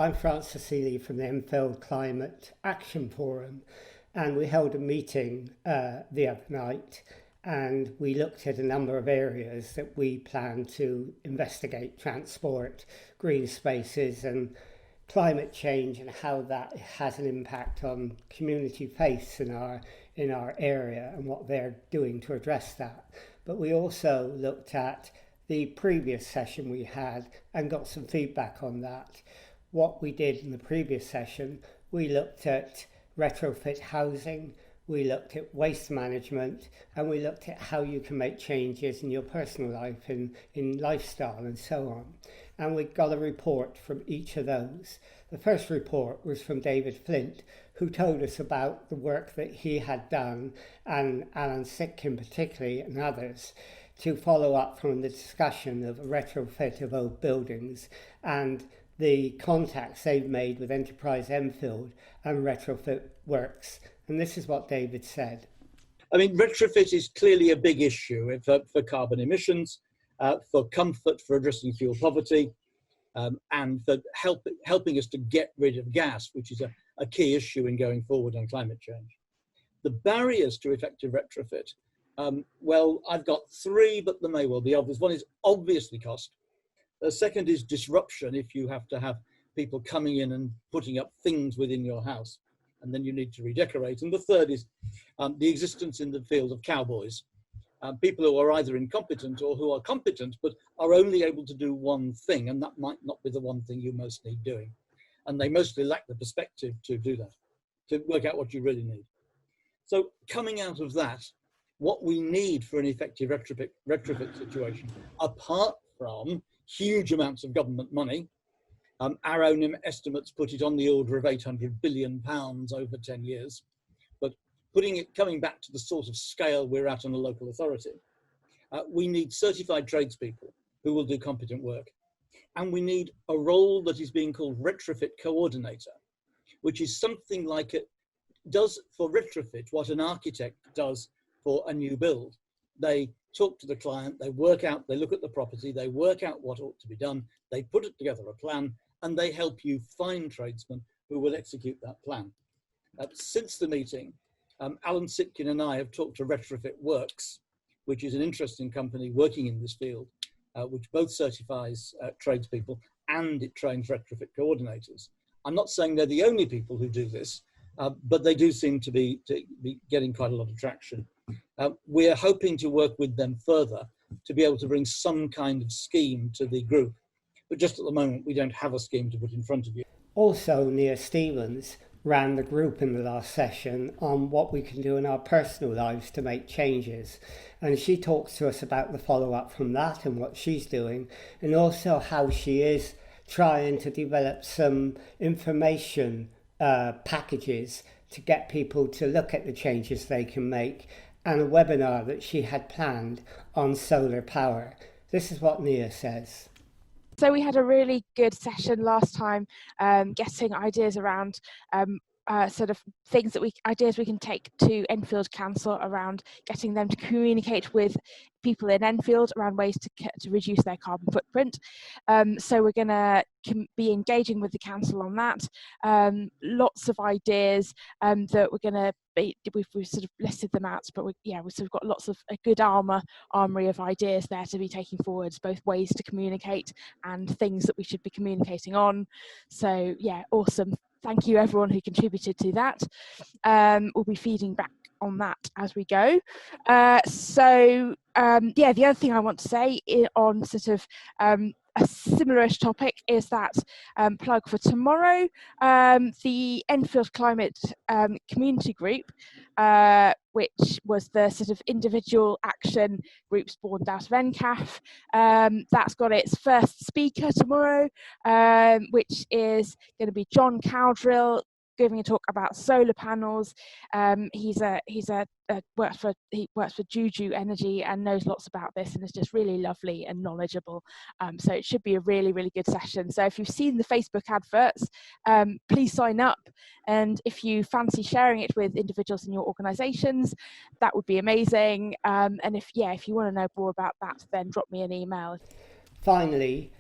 I'm Francis Seeley from the Enfield Climate Action Forum, and we held a meeting the other night, and we looked at a number of areas that we plan to investigate: transport, green spaces, and climate change, and how that has an impact on community faiths in our area and what they're doing to address that. But we also looked at the previous session we had and got some feedback on that. What we did in the previous session, we looked at retrofit housing, we looked at waste management, and we looked at how you can make changes in your personal life, in lifestyle and so on. And we got a report from each of those. The first report was from David Flint, who told us about the work that he had done, and Alan Sitkin particularly, and others, to follow up from the discussion of a retrofit of old buildings and the contacts they've made with Enterprise Enfield and Retrofit Works. And this is what David said. I mean, retrofit is clearly a big issue for carbon emissions, for comfort, for addressing fuel poverty, and for helping us to get rid of gas, which is a key issue in going forward on climate change. The barriers to effective retrofit, well, I've got three, but there may well be others. One is obviously cost. The second is disruption, if you have to have people coming in and putting up things within your house, and then you need to redecorate. And the third is the existence in the field of cowboys, people who are either incompetent or who are competent, but are only able to do one thing, and that might not be the one thing you most need doing. And they mostly lack the perspective to do that, to work out what you really need. So coming out of that, what we need for an effective retrofit situation, apart from huge amounts of government money, our own estimates put it on the order of £800 billion over 10 years, but coming back to the sort of scale we're at on a local authority, we need certified tradespeople who will do competent work. And we need a role that is being called retrofit coordinator, which is something like it does for retrofit what an architect does for a new build. They talk to the client, they look at the property, they work out what ought to be done, they put it together a plan, and they help you find tradesmen who will execute that plan. Since the meeting, Alan Sitkin and I have talked to Retrofit Works, which is an interesting company working in this field, which both certifies tradespeople and it trains retrofit coordinators. I'm not saying they're the only people who do this, but they do seem to be getting quite a lot of traction. We're hoping to work with them further to be able to bring some kind of scheme to the group. But just at the moment, we don't have a scheme to put in front of you. Also, Nia Stevens ran the group in the last session on what we can do in our personal lives to make changes. And she talks to us about the follow-up from that and what she's doing, and also how she is trying to develop some information packages to get people to look at the changes they can make, and a webinar that she had planned on solar power. This is what Nia says. So we had a really good session last time, getting ideas around sort of things that ideas we can take to Enfield Council around getting them to communicate with people in Enfield around ways to reduce their carbon footprint. So we're going to be engaging with the council on that. Lots of ideas that we're going to be, we've sort of listed them out, but we've sort of got lots of a good armory of ideas there to be taking forwards, both ways to communicate and things that we should be communicating on. So yeah, awesome. Thank you everyone who contributed to that. We'll be feeding back on that as we go. The other thing I want to say on sort of a similar-ish topic is that plug for tomorrow, the Enfield Climate Community Group, which was the sort of individual action groups born out of EnCaf, that's got its first speaker tomorrow, which is going to be John Cowdrill, giving a talk about solar panels. He works for Juju Energy and knows lots about this, and is just really lovely and knowledgeable. So it should be a really, really good session. So if you've seen the Facebook adverts, please sign up. And if you fancy sharing it with individuals in your organisations, that would be amazing. And if you want to know more about that, then drop me an email. Finally,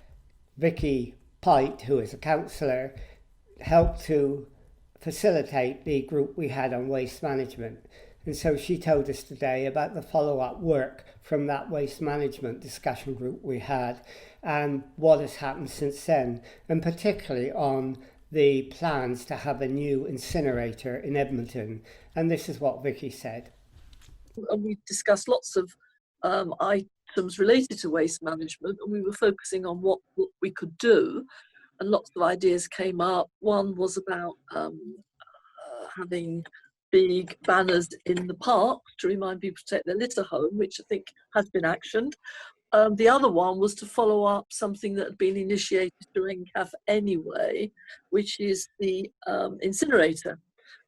Vicki Pite, who is a councillor, helped to facilitate the group we had on waste management. And so she told us today about the follow-up work from that waste management discussion group we had and what has happened since then, and particularly on the plans to have a new incinerator in Edmonton. And this is what Vicki said. And we discussed lots of items related to waste management, and we were focusing on what we could do, and lots of ideas came up. One was about having big banners in the park to remind people to take their litter home, which I think has been actioned. The other one was to follow up something that had been initiated through EnCaf anyway, which is the incinerator,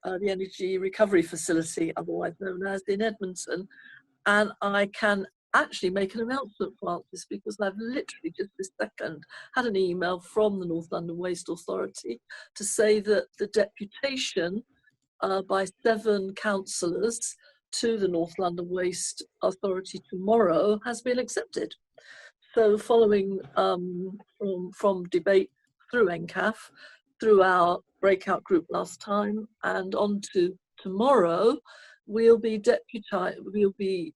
the energy recovery facility, otherwise known as in Edmonton. And I can actually make an announcement, Francis, because I've literally just this second had an email from the North London Waste Authority to say that the deputation by 7 councillors to the North London Waste Authority tomorrow has been accepted. So following from debate through EnCaf, through our breakout group last time, and on to tomorrow, we'll be deputizing, we'll be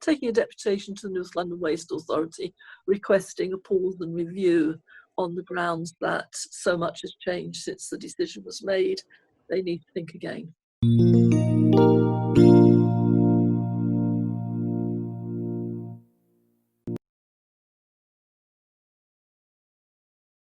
taking a deputation to the North London Waste Authority, requesting a pause and review on the grounds that so much has changed since the decision was made. They need to think again.